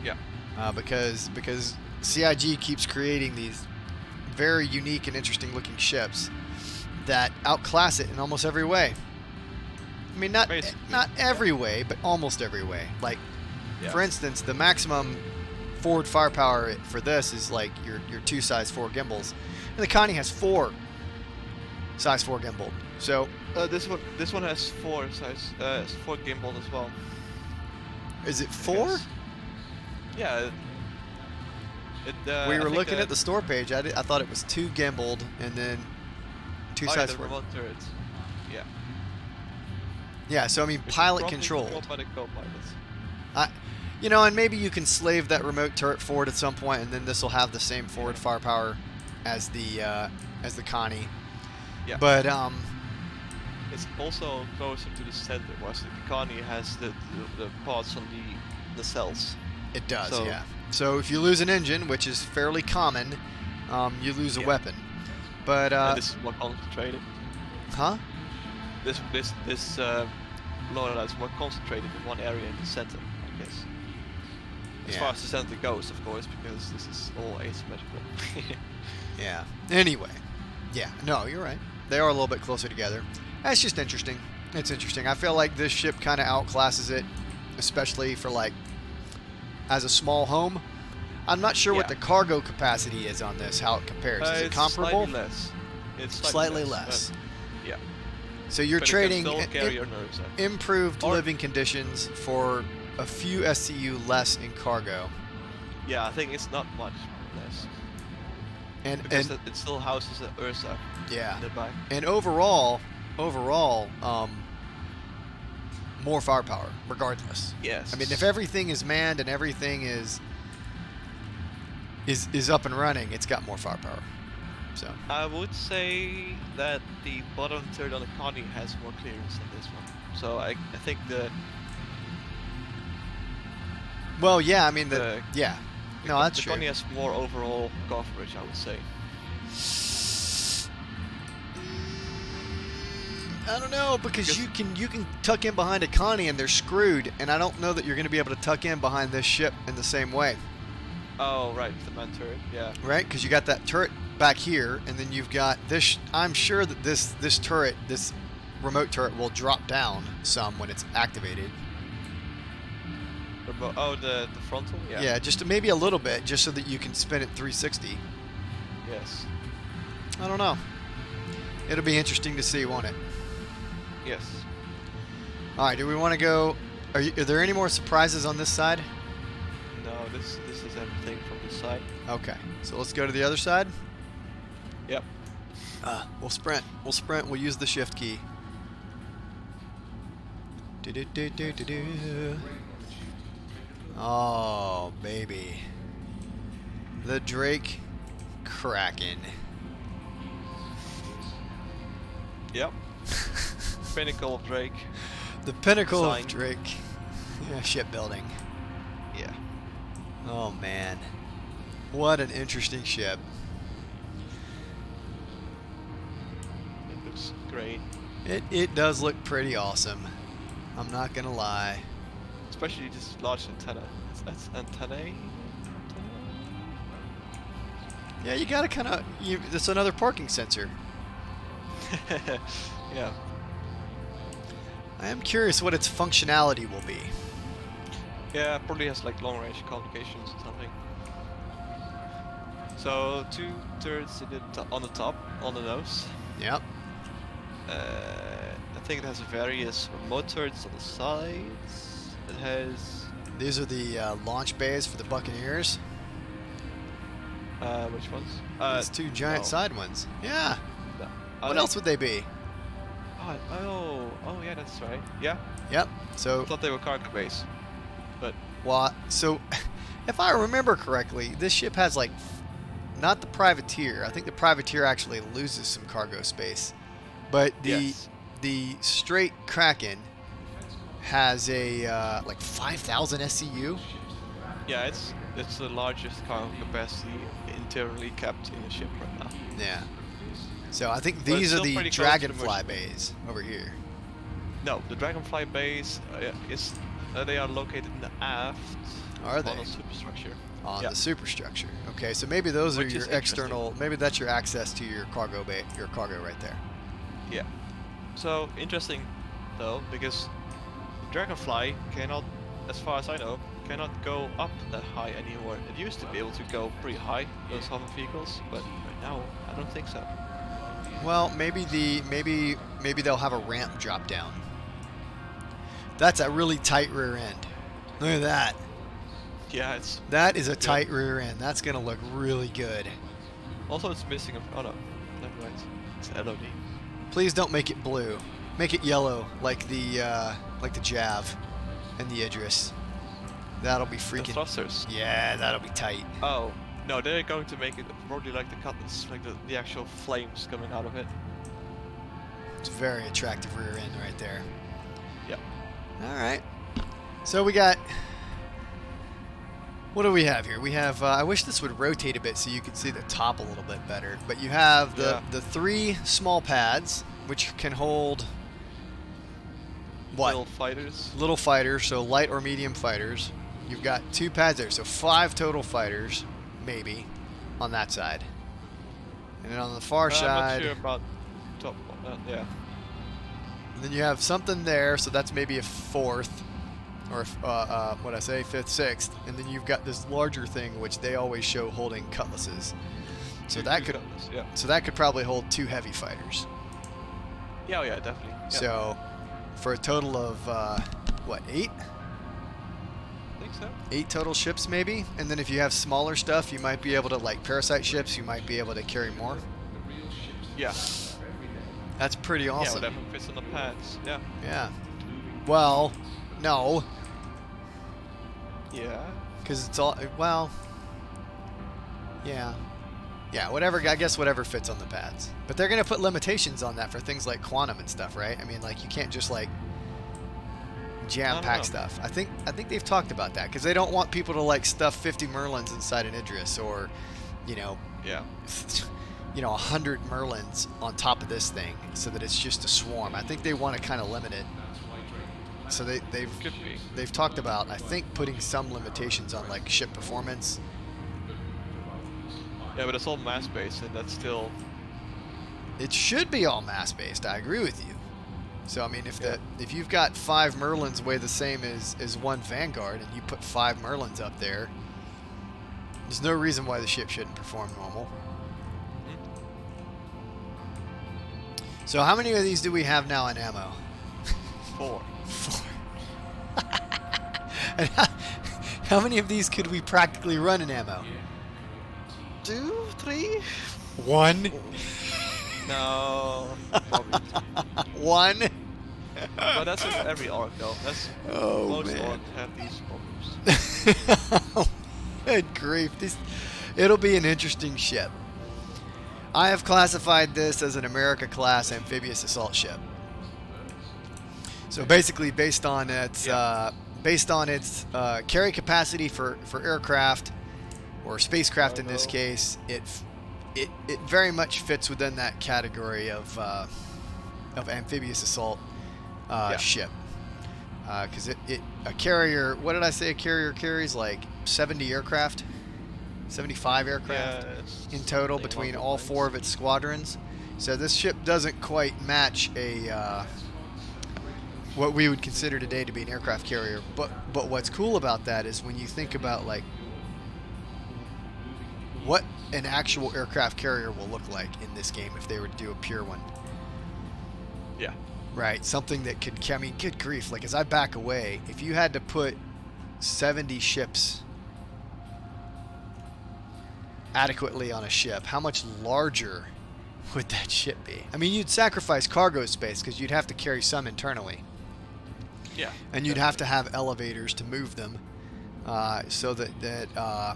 [SPEAKER 2] Yeah.
[SPEAKER 1] Because CIG keeps creating these very unique and interesting looking ships that outclass it in almost every way. I mean, not every way, but almost every way. Like, for instance, the maximum forward firepower for this is like your 2 size 4 gimbals, and the Connie has 4 size 4 gimbal. So
[SPEAKER 2] this one has 4 gimbal as well.
[SPEAKER 1] is it 4?
[SPEAKER 2] Yeah.
[SPEAKER 1] We were looking at the store page. I thought it was 2 gimbaled and then 2 size 4.
[SPEAKER 2] Remote turrets. Yeah.
[SPEAKER 1] Yeah. So I mean, pilot controlled.
[SPEAKER 2] By the co-pilots.
[SPEAKER 1] You know, and maybe you can slave that remote turret forward at some point, and then this will have the same forward firepower as the Connie.
[SPEAKER 2] Yeah.
[SPEAKER 1] But
[SPEAKER 2] it's also closer to the center, whereas the Connie has the parts on the cells.
[SPEAKER 1] It does,
[SPEAKER 2] So-
[SPEAKER 1] yeah. So if you lose an engine, which is fairly common, you lose a weapon. But
[SPEAKER 2] And this is more concentrated.
[SPEAKER 1] huh?
[SPEAKER 2] This loadout is more concentrated in one area in the center, I guess. As far as the center goes, of course, because this is all asymmetrical.
[SPEAKER 1] Yeah. Anyway, yeah. No, you're right. They are a little bit closer together. That's just interesting. It's interesting. I feel like this ship kind of outclasses it, especially for like as a small home. I'm not sure what the cargo capacity is on this. How it compares? Is it
[SPEAKER 2] it's
[SPEAKER 1] comparable?
[SPEAKER 2] Slightly less. It's
[SPEAKER 1] Slightly less.
[SPEAKER 2] but- yeah.
[SPEAKER 1] So you're
[SPEAKER 2] But it
[SPEAKER 1] trading
[SPEAKER 2] can still carry your nerves up.
[SPEAKER 1] improved
[SPEAKER 2] Or-
[SPEAKER 1] living conditions for a few SCU less in cargo.
[SPEAKER 2] Yeah, I think it's not much less.
[SPEAKER 1] And
[SPEAKER 2] Because it still houses an Ursa
[SPEAKER 1] yeah.
[SPEAKER 2] in the back.
[SPEAKER 1] And overall, more firepower, regardless.
[SPEAKER 2] Yes.
[SPEAKER 1] I mean, if everything is manned and everything is up and running, it's got more firepower. So
[SPEAKER 2] I would say that the bottom third on the Connie has more clearance than this one. So I think
[SPEAKER 1] well, yeah. I mean, no, that's
[SPEAKER 2] the
[SPEAKER 1] true.
[SPEAKER 2] Connie has more overall coverage, I would say.
[SPEAKER 1] I don't know, because you can tuck in behind a Connie and they're screwed, and I don't know that you're going to be able to tuck in behind this ship in the same way.
[SPEAKER 2] Oh, right, the man turret, yeah.
[SPEAKER 1] Right? Because you got that turret back here, and then you've got this. I'm sure that this turret, this remote turret, will drop down some when it's activated.
[SPEAKER 2] Oh, the frontal, yeah.
[SPEAKER 1] Yeah, just maybe a little bit, just so that you can spin it 360.
[SPEAKER 2] Yes.
[SPEAKER 1] I don't know. It'll be interesting to see, won't it?
[SPEAKER 2] Yes.
[SPEAKER 1] All right. Do we want to go? Are there any more surprises on this side?
[SPEAKER 2] No, this is everything from this side.
[SPEAKER 1] Okay. So let's go to the other side.
[SPEAKER 2] Yep.
[SPEAKER 1] We'll sprint. We'll use the shift key. Do-do-do-do-do-do. Oh, baby. The Drake Kraken.
[SPEAKER 2] Yep. Pinnacle of Drake.
[SPEAKER 1] The pinnacle
[SPEAKER 2] Sign.
[SPEAKER 1] of Drake. Yeah, shipbuilding.
[SPEAKER 2] Yeah.
[SPEAKER 1] Oh, man. What an interesting ship.
[SPEAKER 2] It looks great.
[SPEAKER 1] It does look pretty awesome. I'm not gonna lie.
[SPEAKER 2] Especially this large antenna. That's antennae?
[SPEAKER 1] Yeah, you gotta kind of. It's another parking sensor.
[SPEAKER 2] Yeah.
[SPEAKER 1] I am curious what its functionality will be.
[SPEAKER 2] Yeah, probably has like long range communications or something. So 2 turrets on the top, on the nose.
[SPEAKER 1] Yep.
[SPEAKER 2] I think it has various remote turrets on the sides. It has.
[SPEAKER 1] These are the launch bays for the Buccaneers.
[SPEAKER 2] Which ones?
[SPEAKER 1] These 2 giant
[SPEAKER 2] no.
[SPEAKER 1] side ones. Yeah.
[SPEAKER 2] No.
[SPEAKER 1] What else would they be?
[SPEAKER 2] Oh, yeah, that's right. Yeah,
[SPEAKER 1] Yep.
[SPEAKER 2] I
[SPEAKER 1] So
[SPEAKER 2] thought they were cargo base, but
[SPEAKER 1] So, if I remember correctly, this ship has like, not the privateer. I think the privateer actually loses some cargo space, but
[SPEAKER 2] yes.
[SPEAKER 1] the straight Kraken has a like 5,000 SCU.
[SPEAKER 2] Yeah, it's it's the largest cargo capacity internally kept in a ship right now.
[SPEAKER 1] Yeah. So I think
[SPEAKER 2] But
[SPEAKER 1] these
[SPEAKER 2] it's
[SPEAKER 1] are
[SPEAKER 2] still
[SPEAKER 1] the
[SPEAKER 2] pretty close to the
[SPEAKER 1] Dragonfly
[SPEAKER 2] merchant.
[SPEAKER 1] bays over here.
[SPEAKER 2] No, the Dragonfly base they are located in the aft
[SPEAKER 1] Are
[SPEAKER 2] on
[SPEAKER 1] they?
[SPEAKER 2] a superstructure.
[SPEAKER 1] On
[SPEAKER 2] Yeah.
[SPEAKER 1] the superstructure. Okay, so maybe those
[SPEAKER 2] Which
[SPEAKER 1] are your
[SPEAKER 2] is interesting.
[SPEAKER 1] external. Maybe that's your access to your cargo bay, your cargo right there.
[SPEAKER 2] Yeah. So interesting though, because Dragonfly cannot, as far as I know, cannot go up that high anymore. It used to be able to go pretty high, those hover vehicles, but right now I don't think so.
[SPEAKER 1] Well, maybe they'll have a ramp drop down. That's a really tight rear end. Look at that.
[SPEAKER 2] Yeah, it's
[SPEAKER 1] That is a
[SPEAKER 2] good.
[SPEAKER 1] tight rear end. That's gonna look really good.
[SPEAKER 2] Also it's missing a, oh no, never mind. It's LOD.
[SPEAKER 1] Please don't make it blue. Make it yellow, like the Jav and the Idris. That'll be
[SPEAKER 2] The
[SPEAKER 1] freaking.
[SPEAKER 2] thrusters.
[SPEAKER 1] Yeah, that'll be tight.
[SPEAKER 2] Oh, no, they're going to make it probably like the Cutlass, like the actual flames coming out of it.
[SPEAKER 1] It's a very attractive rear end right there.
[SPEAKER 2] Yep.
[SPEAKER 1] All right. So we got. What do we have here? We have. I wish this would rotate a bit so you could see the top a little bit better. But you have the 3 small pads, which can hold. What?
[SPEAKER 2] Little fighters.
[SPEAKER 1] Little fighters, so light or medium fighters. You've got 2 pads there, so 5 total fighters, maybe, on that side. And then on the far
[SPEAKER 2] I'm
[SPEAKER 1] side,
[SPEAKER 2] not sure about top. Yeah.
[SPEAKER 1] and then you have something there, so that's maybe a 4th, or what I say, 5th, 6th, and then you've got this larger thing which they always show holding cutlasses. So that
[SPEAKER 2] Two
[SPEAKER 1] could,
[SPEAKER 2] Cutlass, yeah.
[SPEAKER 1] so that could probably hold 2 heavy fighters.
[SPEAKER 2] Yeah, oh yeah, definitely. Yeah.
[SPEAKER 1] So, for a total of what, 8?
[SPEAKER 2] I think so.
[SPEAKER 1] 8 total ships maybe, and then if you have smaller stuff you might be able to, like parasite ships, you might be able to carry more.
[SPEAKER 2] Yeah.
[SPEAKER 1] That's pretty awesome.
[SPEAKER 2] Yeah, whatever fits on the pads. Yeah.
[SPEAKER 1] Yeah. Well, no,
[SPEAKER 2] Yeah.
[SPEAKER 1] because it's all, well, yeah, whatever, I guess whatever fits on the pads, but they're gonna put limitations on that for things like quantum and stuff, right? I mean, like, you can't just like jam pack
[SPEAKER 2] know.
[SPEAKER 1] stuff. I think they've talked about that because they don't want people to like stuff 50 Merlins inside an Idris, or you know,
[SPEAKER 2] Yeah.
[SPEAKER 1] 100 Merlins on top of this thing, so that it's just a swarm. I think they want to kind of limit it. So
[SPEAKER 2] Could be.
[SPEAKER 1] they've talked about, I think, putting some limitations on like ship performance.
[SPEAKER 2] Yeah, but it's all mass based, and that's still.
[SPEAKER 1] It should be all mass based. I agree with you. So I mean, if
[SPEAKER 2] Yeah.
[SPEAKER 1] if you've got 5 Merlins weigh the same as 1 Vanguard, and you put 5 Merlins up there, there's no reason why the ship shouldn't perform normal. So how many of these do we have now in ammo?
[SPEAKER 2] 4.
[SPEAKER 1] 4. And how many of these could we practically run in ammo?
[SPEAKER 2] 2, 3.
[SPEAKER 1] 1.
[SPEAKER 2] No. Probably 2.
[SPEAKER 1] 1.
[SPEAKER 2] But that's in every arc though. That's
[SPEAKER 1] Oh,
[SPEAKER 2] most
[SPEAKER 1] man.
[SPEAKER 2] arcs have these problems.
[SPEAKER 1] Good grief. It'll be an interesting ship. I have classified this as an America class amphibious assault ship. So basically, based on its carry capacity for aircraft or spacecraft in this case, it very much fits within that category of amphibious assault ship. Because a carrier, what did I say? A carrier carries like 70 aircraft, 75 aircraft in total between all 4 of its squadrons. So this ship doesn't quite match a what we would consider today to be an aircraft carrier. But what's cool about that is when you think about like what an actual aircraft carrier will look like in this game if they were to do a pure one.
[SPEAKER 2] Yeah.
[SPEAKER 1] Right, something that could, I mean, good grief, like as I back away, if you had to put 70 ships adequately on a ship, how much larger would that ship be? I mean, you'd sacrifice cargo space because you'd have to carry some internally.
[SPEAKER 2] Yeah.
[SPEAKER 1] And you'd have to have elevators to move them, so that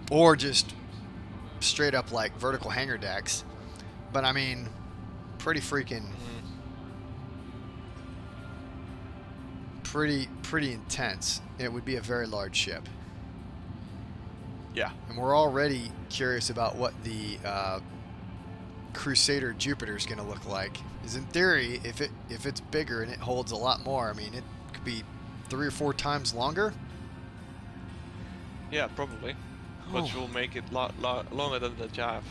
[SPEAKER 1] or just straight up like vertical hangar decks. But I mean, pretty freaking, pretty intense. It would be a very large ship.
[SPEAKER 2] Yeah.
[SPEAKER 1] And we're already curious about what the Crusader Jupiter is going to look like. Is in theory, if it's bigger and it holds a lot more, I mean, it could be 3 or 4 times longer.
[SPEAKER 2] Yeah, probably.
[SPEAKER 1] Oh.
[SPEAKER 2] Which will make it longer than the Jav.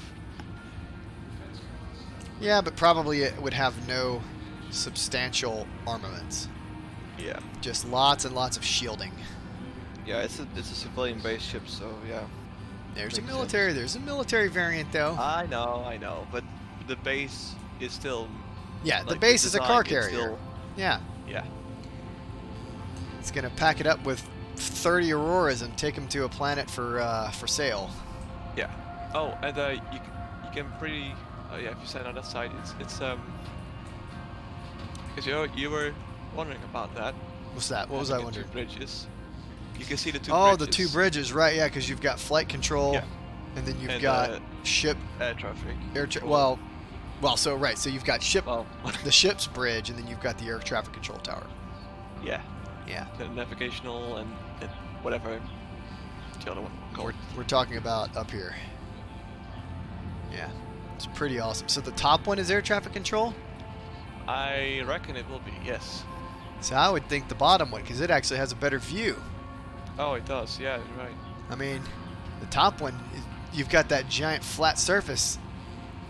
[SPEAKER 1] Yeah, but probably it would have no substantial armaments.
[SPEAKER 2] Yeah.
[SPEAKER 1] Just lots and lots of shielding.
[SPEAKER 2] Yeah, it's a civilian-based ship, so yeah.
[SPEAKER 1] There's a
[SPEAKER 2] Makes
[SPEAKER 1] military.
[SPEAKER 2] sense.
[SPEAKER 1] There's a military variant though.
[SPEAKER 2] I know, but the base is still.
[SPEAKER 1] Yeah, the
[SPEAKER 2] like,
[SPEAKER 1] base is a car
[SPEAKER 2] design is
[SPEAKER 1] carrier.
[SPEAKER 2] still-
[SPEAKER 1] Yeah,
[SPEAKER 2] Yeah.
[SPEAKER 1] it's gonna pack it up with 30 Auroras and take them to a planet for sale.
[SPEAKER 2] Yeah. Oh, and you can pretty yeah, if you stand on that side, it's because you were wondering about that.
[SPEAKER 1] What's that? What was I
[SPEAKER 2] The
[SPEAKER 1] wondering?
[SPEAKER 2] Two bridges. You can see the two
[SPEAKER 1] Oh,
[SPEAKER 2] bridges.
[SPEAKER 1] the 2 bridges, right? Yeah, because you've got flight control,
[SPEAKER 2] Yeah.
[SPEAKER 1] and then you've
[SPEAKER 2] And,
[SPEAKER 1] got ship
[SPEAKER 2] air traffic.
[SPEAKER 1] air.
[SPEAKER 2] control.
[SPEAKER 1] Well, so right. So you've got
[SPEAKER 2] Well,
[SPEAKER 1] the ship's bridge, and then you've got the air traffic control tower.
[SPEAKER 2] yeah.
[SPEAKER 1] Yeah.
[SPEAKER 2] The navigational and whatever the other one called.
[SPEAKER 1] We're talking about up here. Yeah, it's pretty awesome. So the top one is air traffic control.
[SPEAKER 2] I reckon it will be, yes.
[SPEAKER 1] So I would think the bottom one, because it actually has a better view.
[SPEAKER 2] Oh, it does, yeah, you're right.
[SPEAKER 1] I mean, the top one, you've got that giant flat surface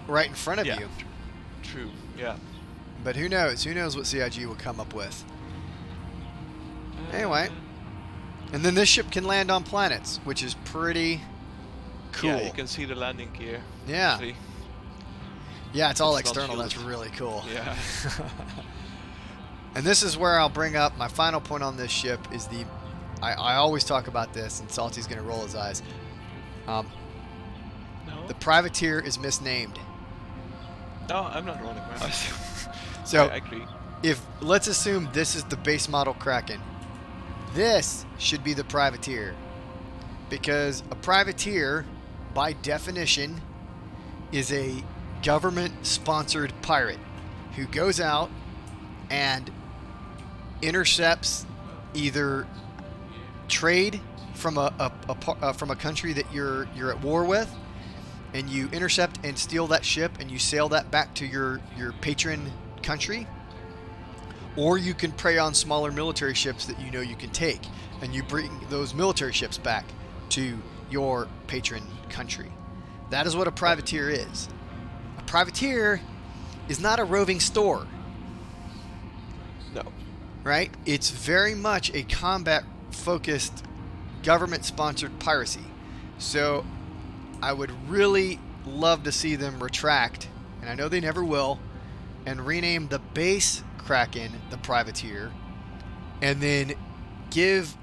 [SPEAKER 1] right in front of
[SPEAKER 2] Yeah.
[SPEAKER 1] you.
[SPEAKER 2] True, yeah.
[SPEAKER 1] But who knows? Who knows what CIG will come up with? Anyway. And then this ship can land on planets, which is pretty cool.
[SPEAKER 2] Yeah, you can see the landing gear.
[SPEAKER 1] Yeah.
[SPEAKER 2] actually.
[SPEAKER 1] Yeah, it's all
[SPEAKER 2] It's not
[SPEAKER 1] external. That's
[SPEAKER 2] shielded.
[SPEAKER 1] really cool.
[SPEAKER 2] Yeah.
[SPEAKER 1] And this is where I'll bring up my final point on this ship is I always talk about this, and Salty's going to roll his eyes.
[SPEAKER 2] No?
[SPEAKER 1] The privateer is misnamed.
[SPEAKER 2] No, I'm not rolling my eyes.
[SPEAKER 1] So
[SPEAKER 2] I agree.
[SPEAKER 1] let's assume this is the base model Kraken. This should be the privateer. Because a privateer, by definition, is a government-sponsored pirate who goes out and intercepts either trade from from a country that you're at war with, and you intercept and steal that ship and you sail that back to your patron country, or you can prey on smaller military ships that you know you can take, and you bring those military ships back to your patron country. That is what a privateer is. A privateer is not a roving store,
[SPEAKER 2] No.
[SPEAKER 1] right? It's very much a combat-focused, government-sponsored piracy. So I would really love to see them retract, and I know they never will, and rename the base Kraken the privateer, and then give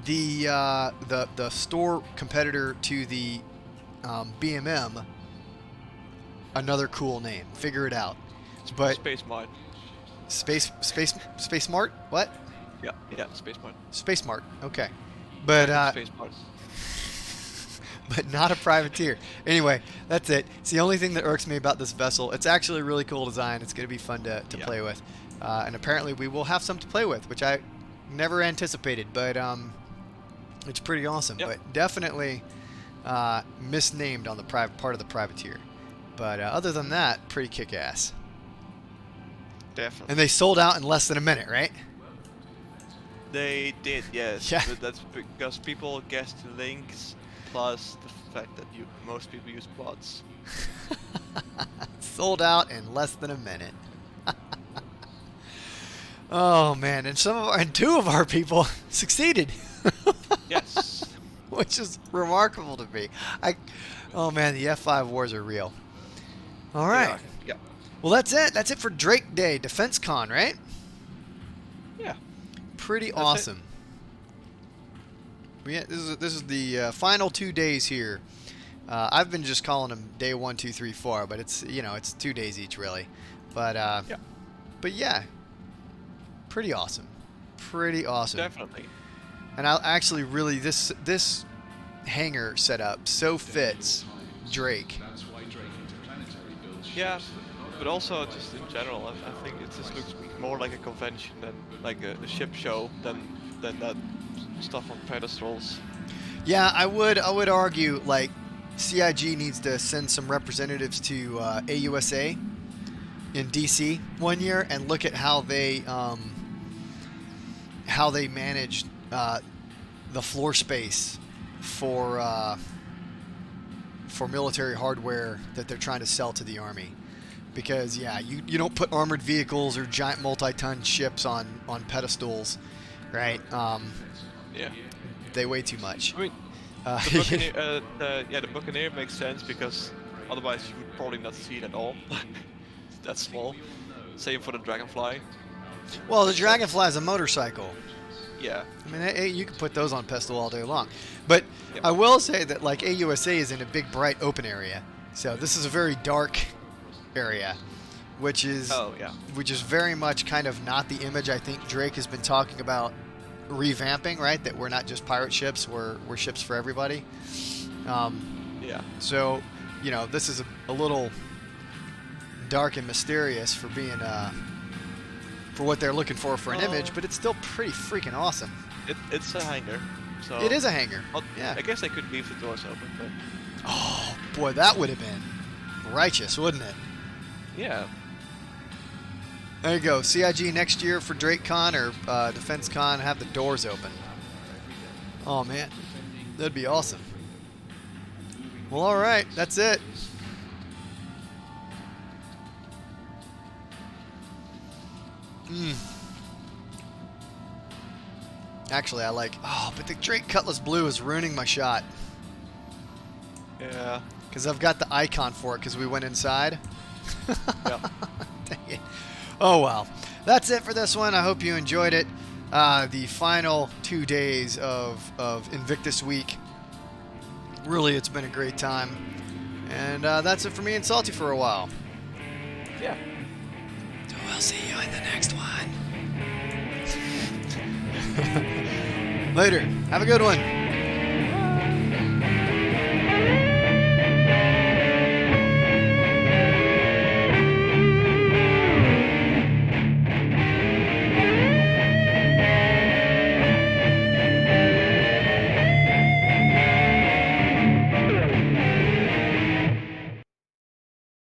[SPEAKER 1] the store competitor to the a.m.m.o another cool name. Figure it out. But
[SPEAKER 2] Space Mart.
[SPEAKER 1] Space Mart? What?
[SPEAKER 2] Yeah, Space Mart.
[SPEAKER 1] Space Mart. Okay. But
[SPEAKER 2] Space Mart.
[SPEAKER 1] but not a privateer. Anyway, that's it. It's the only thing that irks me about this vessel. It's actually a really cool design. It's going to be fun to
[SPEAKER 2] Yeah.
[SPEAKER 1] play with. And apparently we will have some to play with, which I never anticipated. But it's pretty awesome.
[SPEAKER 2] Yep.
[SPEAKER 1] But definitely misnamed on the part of the privateer. But other than that, pretty kick-ass.
[SPEAKER 2] Definitely.
[SPEAKER 1] And they sold out in less than a minute, right?
[SPEAKER 2] They did, yes.
[SPEAKER 1] Yeah.
[SPEAKER 2] But that's because people guessed the links, plus the fact that most people use bots.
[SPEAKER 1] Sold out in less than a minute. Oh man, and two of our people succeeded.
[SPEAKER 2] Yes.
[SPEAKER 1] Which is remarkable to me. Oh man, the F5 wars are real. All right.
[SPEAKER 2] Yeah.
[SPEAKER 1] Well, that's it. That's it for Drake Day, DefenseCon, right?
[SPEAKER 2] Yeah.
[SPEAKER 1] Pretty
[SPEAKER 2] That's it.
[SPEAKER 1] awesome. This is the final 2 days here. I've been just calling them day 1, 2, 3, 4, but it's it's 2 days each really. But yeah, pretty awesome. Pretty awesome.
[SPEAKER 2] Definitely.
[SPEAKER 1] And I'll actually really this hangar setup so fits Drake.
[SPEAKER 2] Yeah, but also just in general, I think it just looks more like a convention than like a ship show than that stuff on pedestals.
[SPEAKER 1] Yeah, I would argue like CIG needs to send some representatives to AUSA in DC one year and look at how they managed the floor space for military hardware that they're trying to sell to the Army. Because yeah, you don't put armored vehicles or giant multi-ton ships on pedestals, right?
[SPEAKER 2] Yeah.
[SPEAKER 1] They weigh too much.
[SPEAKER 2] I mean, the Buccaneer, the Buccaneer makes sense because otherwise you would probably not see it at all. It's that small. Same for the Dragonfly.
[SPEAKER 1] Well, the Dragonfly is a motorcycle.
[SPEAKER 2] Yeah.
[SPEAKER 1] I mean, you can put those on pedestal all day long. But
[SPEAKER 2] Yep.
[SPEAKER 1] I will say that like AUSA is in a big, bright, open area. So this is a very dark area, which is very much kind of not the image I think Drake has been talking about revamping, right? That we're not just pirate ships, we're ships for everybody.
[SPEAKER 2] Yeah.
[SPEAKER 1] So, you know, this is a little dark and mysterious for being for what they're looking for an image, but it's still pretty freaking awesome.
[SPEAKER 2] It's a hangar. So
[SPEAKER 1] It is a hangar. Yeah.
[SPEAKER 2] I guess they could leave the doors open, but
[SPEAKER 1] Oh boy, that would have been righteous, wouldn't it?
[SPEAKER 2] yeah.
[SPEAKER 1] There you go. CIG next year for DrakeCon or DefenseCon, have the doors open. Oh man, that'd be awesome. Well, all right, that's it. Actually, I like. Oh, but the Drake Cutlass Blue is ruining my shot
[SPEAKER 2] Yeah.
[SPEAKER 1] because I've got the icon for it because we went inside.
[SPEAKER 2] Yeah.
[SPEAKER 1] Dang it. Oh well, that's it for this one. I hope you enjoyed it. The final 2 days of Invictus week. Really, it's been a great time. And that's it for me and Salty for a while.
[SPEAKER 2] Yeah.
[SPEAKER 1] So we'll see you in the next one. Later. Have a good one.